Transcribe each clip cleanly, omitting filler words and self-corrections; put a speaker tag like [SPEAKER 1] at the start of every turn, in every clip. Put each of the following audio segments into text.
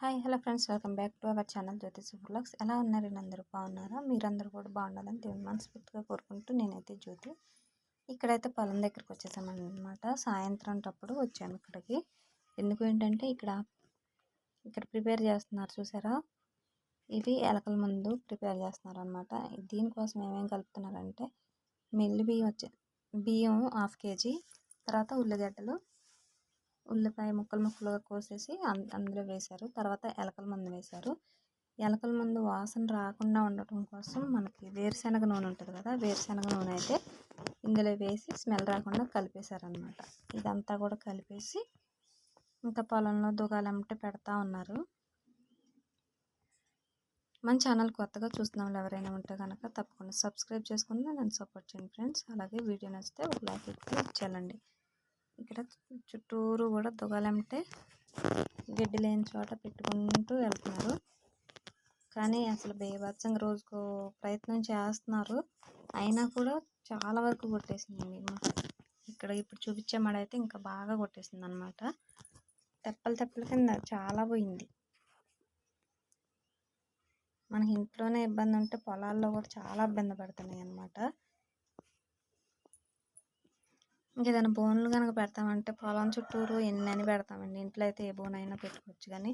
[SPEAKER 1] Hi hello friends, welcome back to our channel Jyothish vlogs. ఎలా ఉన్నారు? అందరూ బాగున్నారా? మీరందరూ కూడా బాగుండాలని దేవుని మనస్ఫూర్తిగా కోరుకుంటూ నేనైతే జ్యోతి. ఇక్కడైతే పొలం దగ్గరికి వచ్చేసామన్నమాట. సాయంత్రం టప్పుడు వచ్చాను ఇక్కడికి. ఎందుకు ఏంటంటే ఇక్కడ ప్రిపేర్ చేస్తున్నారు చూసారా, ఇవి ఎలకల ముందు ప్రిపేర్ చేస్తున్నారు అనమాట. దీనికోసం ఏమేమి కలుపుతున్నారంటే బియ్యం 1/2 kg, తర్వాత ఉల్లిపాయ ముక్కలుగా కోసేసి అందులో వేశారు. తర్వాత ఎలకల మందు వేశారు. ఎలకల మందు వాసన రాకుండా ఉండటం కోసం మనకి వేరుశనగ నూనె ఉంటుంది కదా, వేరుశనగ నూనె అయితే ఇందులో వేసి స్మెల్ రాకుండా కలిపేశారనమాట. ఇదంతా కూడా కలిపేసి ఇంకా పొలంలో దుగాలంటే పెడతా ఉన్నారు. మన ఛానల్ కొత్తగా చూస్తున్న వాళ్ళు ఎవరైనా ఉంటే కనుక తప్పకుండా సబ్స్క్రైబ్ చేసుకుని నన్ను సపోర్ట్ చేయండి ఫ్రెండ్స్. అలాగే వీడియో నచ్చితే ఒక లైక్ ఇచ్చేయాలండి. ఇక్కడ చుట్టూరు కూడా దుగాలంటే గడ్డి లేని చోట పెట్టుకుంటూ వెళ్తున్నారు. కానీ అసలు బేభత్సంగా రోజుకు ప్రయత్నం చేస్తున్నారు, అయినా కూడా చాలా వరకు కొట్టేసిందండి. ఇక్కడ ఇప్పుడు చూపించే మడ అయితే ఇంకా బాగా కొట్టేసింది అనమాట. తెప్పల కింద చాలా పోయింది. మనకి ఇంట్లోనే ఇబ్బంది ఉంటే పొలాల్లో కూడా చాలా ఇబ్బంది పడుతున్నాయి అన్నమాట. ఇంకేదైనా బోన్లు కనుక పెడతామంటే పొలం చుట్టూరు ఎన్నని పెడతామండి. ఇంట్లో అయితే ఏ బోన్ అయినా పెట్టుకోవచ్చు, కానీ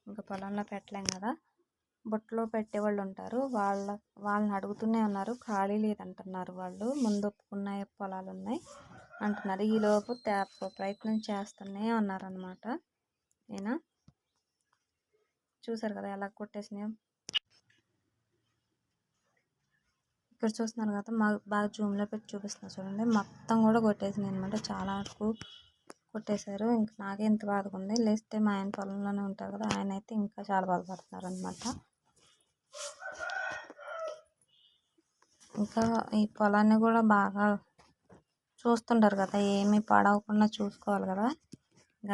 [SPEAKER 1] ఇంకా పొలంలో పెట్టలేం కదా. బుట్టలో పెట్టేవాళ్ళు ఉంటారు, వాళ్ళని అడుగుతూనే ఉన్నారు. ఖాళీ లేదంటున్నారు వాళ్ళు. ముందు ఒప్పుకున్న పొలాలు ఉన్నాయి అంటున్నారు. ఈలోపు ప్రయత్నం చేస్తూనే ఉన్నారనమాట. నేనా చూసారు కదా ఎలా కొట్టేసినాయో. ఇక్కడ చూస్తున్నారు కదా, బాగా జూమ్లో పెట్టి చూపిస్తున్నా చూడండి. మొత్తం కూడా కొట్టేసినాయి అనమాట. చాలా వరకు కొట్టేశారు. ఇంకా నాకే ఇంత బాధగా ఉంది. లేస్తే మా ఆయన పొలంలోనే ఉంటారు కదా, ఆయన అయితే ఇంకా చాలా బాధపడుతున్నారు అనమాట. ఇంకా ఈ పొలాన్ని కూడా బాగా చూస్తుంటారు కదా, ఏమీ పాడవకుండా చూసుకోవాలి కదా.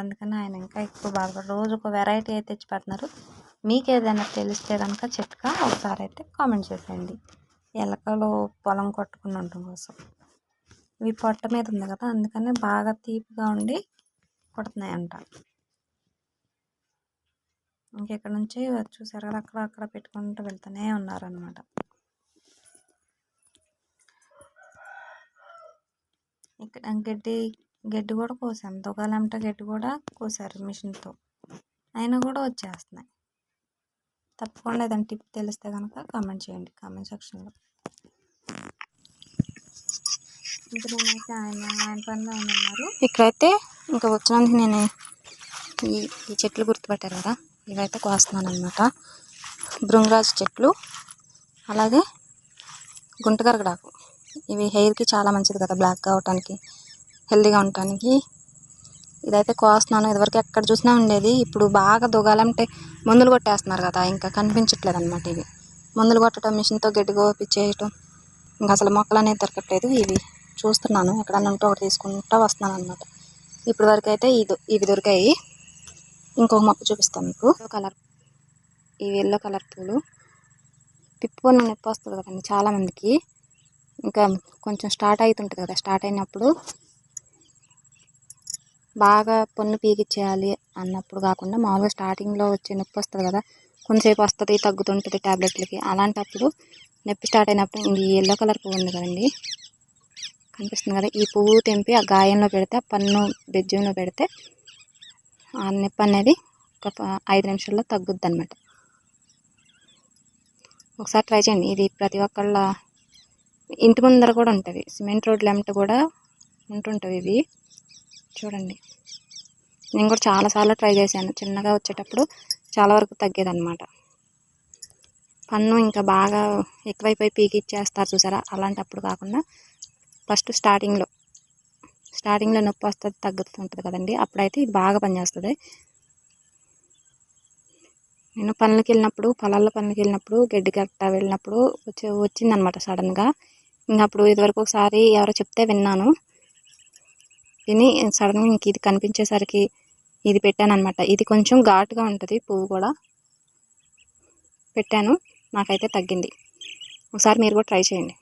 [SPEAKER 1] అందుకని ఆయన ఇంకా ఎక్కువ బాధపడు రోజు ఒక వెరైటీ అయితే తెచ్చి పెడుతున్నారు. మీకు ఏదైనా తెలిస్తే కనుక చిట్కా ఒకసారి అయితే కామెంట్ చేసేయండి. ఎలకలు పొలం కొట్టుకుని ఉండటం కోసం. ఇవి పొట్ట మీద ఉంది కదా, అందుకని బాగా తీపిగా ఉండి కొడుతున్నాయంట. ఇంకెక్కడ నుంచి చూసారు కదా, అక్కడ పెట్టుకుంటూ వెళ్తూనే ఉన్నారనమాట. ఇక్కడ గడ్డి కూడా కోసాను. దుగాలంట గడ్డి కూడా కోసారు మిషన్తో, అయినా కూడా వచ్చేస్తున్నాయి. తప్పకుండా ఏదైనా టిప్ తెలిస్తే కనుక కామెంట్ చేయండి కామెంట్ సెక్షన్లో. ఇంకా నేనైతే ఆయన పనిలో ఉన్నారు. ఇక్కడైతే ఇంకా వచ్చినందుకు నేను ఈ చెట్లు గుర్తుపట్టారు కదా, ఇవైతే కోస్తున్నాను అనమాట. భృంగరాజు చెట్లు, అలాగే గుంటగరగడాకు. ఇవి హెయిర్కి చాలా మంచిది కదా, బ్లాక్గా అవటానికి, హెల్తీగా ఉండటానికి. ఇదైతే కోస్తున్నాను. ఇదివరకు ఎక్కడ చూసినా ఉండేది, ఇప్పుడు బాగా దుగాలంటే మందులు కొట్టేస్తున్నారు కదా, ఇంకా కనిపించట్లేదు అనమాట. ఇవి మందులు కొట్టడం, మిషన్తో గడ్డి కోపించేయటం, ఇంకా అసలు మొక్కలు అనేది దొరకట్లేదు. ఇవి చూస్తున్నాను, ఎక్కడన్నా ఉంటే ఒకటి తీసుకుంటూ వస్తున్నాను అనమాట. ఇప్పుడు వరకు అయితే ఇవి దొరికాయి. ఇంకొక మొక్క చూపిస్తాను మీకు. ఇవి ఎల్లో కలర్ పూలు. పిప్పుకొని నొప్పి వస్తుంది కదండి చాలామందికి. ఇంకా కొంచెం స్టార్ట్ అవుతుంటుంది కదా, స్టార్ట్ అయినప్పుడు బాగా పొన్ను పీకిచ్చేయాలి అన్నప్పుడు కాకుండా మామూలుగా స్టార్టింగ్లో వచ్చే నొప్పి వస్తుంది కదా, కొంతసేపు వస్తుంది తగ్గుతుంటుంది ట్యాబ్లెట్లకి. అలాంటప్పుడు నొప్పి స్టార్ట్ అయినప్పుడు ఈ ఎల్లో కలర్ పువ్వు ఉంది కదండి, కనిపిస్తుంది కదా, ఈ పువ్వు తెంపి ఆ గాయంలో పెడితే, ఆ పన్ను బెజ్జంలో పెడితే ఆ నొప్పి అనేది ఒక 5 నిమిషాల్లో తగ్గుద్ది అనమాట. ఒకసారి ట్రై చేయండి. ఇది ప్రతి ఒక్కళ్ళ ఇంటి ముందర కూడా ఉంటుంది, సిమెంట్ రోడ్లు వెంట కూడా ఉంటుంటుంది ఇది. చూడండి, నేను కూడా చాలాసార్లు ట్రై చేశాను. చిన్నగా వచ్చేటప్పుడు చాలా వరకు తగ్గేదన్నమాట. పన్ను ఇంకా బాగా ఎక్కువైపోయి పీకి ఇచ్చేస్తారు చూసారా, అలాంటప్పుడు కాకుండా ఫస్ట్ స్టార్టింగ్లో నొప్పి వస్తుంది, తగ్గుతుంటుంది కదండి, అప్పుడైతే ఇది బాగా పనిచేస్తుంది. నేను పొలాల్లో పనులకి వెళ్ళినప్పుడు గడ్డి కట్ట వెళ్ళినప్పుడు వచ్చిందనమాట సడన్గా. ఇంకా అప్పుడు ఇదివరకు ఒకసారి ఎవరో చెప్తే విన్నాను, విని సడన్గా ఇంక ఇది కనిపించేసరికి ఇది పెట్టాను అనమాట. ఇది కొంచెం ఘాటుగా ఉంటుంది, పువ్వు కూడా పెట్టాను, నాకైతే తగ్గింది. ఒకసారి మీరు కూడా ట్రై చేయండి.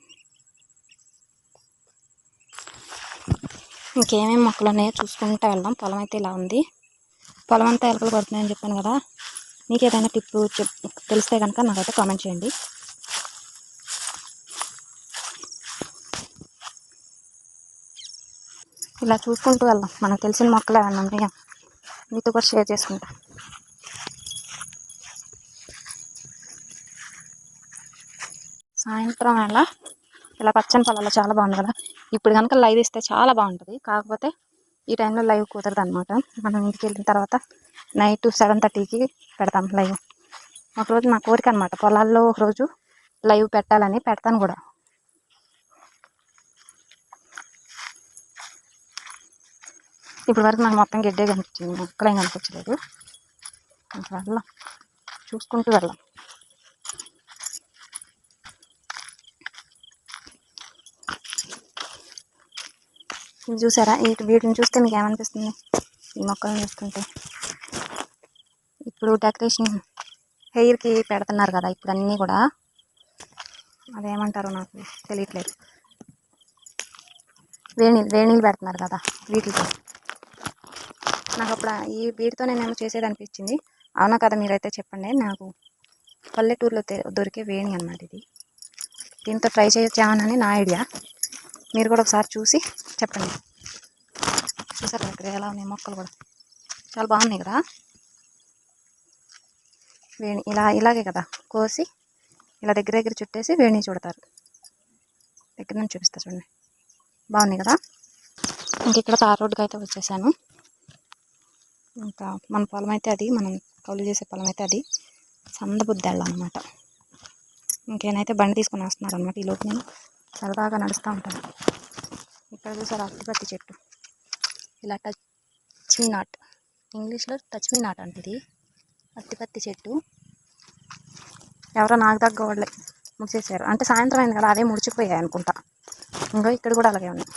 [SPEAKER 1] ఇంకేమేమి మొక్కలు ఉన్నాయో చూసుకుంటూ వెళ్దాం. పొలం అయితే ఇలా ఉంది. పొలం అంతా ఎలకలు పడుతున్నాయని చెప్పాను కదా, మీకు ఏదైనా టిప్ తెలిస్తే కనుక నాకైతే కామెంట్ చేయండి. ఇలా చూసుకుంటూ వెళ్దాం. మనకు తెలిసిన మొక్కలు ఏమన్నా ఉన్నాయా మీతో కూడా షేర్ చేసుకుంటా. సాయంత్రం వేళ ఇలా పచ్చని పొలాల్లో చాలా బాగుంది కదా. ఇప్పుడు కనుక లైవ్ ఇస్తే చాలా బాగుంటుంది. కాకపోతే ఈ టైంలో లైవ్ కుదరదు అనమాట. మనం ఇంటికి వెళ్ళిన తర్వాత నైట్ 7:30కి పెడతాం లైవ్. ఒకరోజు నా కోరిక అనమాట, పొలాల్లో ఒకరోజు లైవ్ పెట్టాలని. పెడతాను కూడా. ఇప్పుడు వరకు నాకు మొత్తం గడ్డే కనిపించింది, మొక్కలేం కనిపించలేదు. ఇంకా వెళ్ళాం, చూసుకుంటూ వెళ్ళాం. ఇది చూసారా, వీటిని చూస్తే మీకు ఏమనిపిస్తుంది? ఈ మొక్కలను చూస్తుంటే ఇప్పుడు డెకరేషన్ హెయిర్కి పెడుతున్నారు కదా ఇప్పుడు అన్నీ కూడా. అదేమంటారో నాకు తెలియట్లేదు. వేణీళ్ళు పెడుతున్నారు కదా వీటితో. నాకు అప్పుడు వీటితో నేనేమో చేసేది అనిపించింది. అవునా కదా, మీరైతే చెప్పండి. నాకు పల్లెటూరులో దొరికే వేణి అన్నమాట ఇది. దీంతో ట్రై చేయొచ్చామని నా ఐడియా. మీరు కూడా ఒకసారి చూసి చెప్పండి. చూసారు ఇక్కడ ఎలా ఉన్నాయి మొక్కలు కూడా, చాలా బాగున్నాయి కదా. వేణి ఇలాగే కదా కోసి ఇలా దగ్గర చుట్టేసి వేణి చుడతారు. దగ్గర నుంచి చూపిస్తా చూడండి, బాగున్నాయి కదా. ఇంక ఇక్కడ తార్ రోడ్డుకి అయితే వచ్చేసాను. ఇంకా మన పొలం అయితే అది, మనం కౌలు చేసే పొలం అయితే అది సందబుద్దెళ్ళ అనమాట. ఇంకేనైతే బండి తీసుకొని వస్తున్నారు అనమాట. ఈలోపు నేను సరదాగా నడుస్తూ ఉంటాను. ఇక్కడ చూసారు అత్తిపత్తి చెట్టు, ఇలా టచ్ మీ నాట్, ఇంగ్లీష్లో టచ్ మీ నాట్ అంటే ఇది అత్తిపత్తి చెట్టు. ఎవరో నాకు దగ్గ వాళ్ళే ముడిచేసారు, అంటే సాయంత్రం అయింది కదా, అదే ముడిచిపోయాయి అనుకుంటా. ఇంకా ఇక్కడ కూడా అలాగే ఉన్నాయి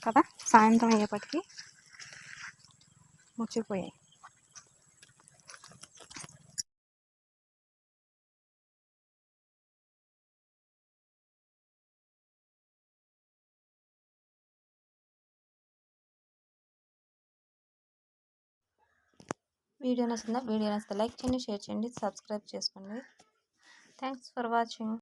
[SPEAKER 1] కదా, సాయంత్రం అయ్యేపటికి ముడిచిపోయాయి. వీడియో నచ్చితే లైక్ చేయండి, షేర్ చేయండి, సబ్స్క్రైబ్ చేసుకోండి. Thanks for watching.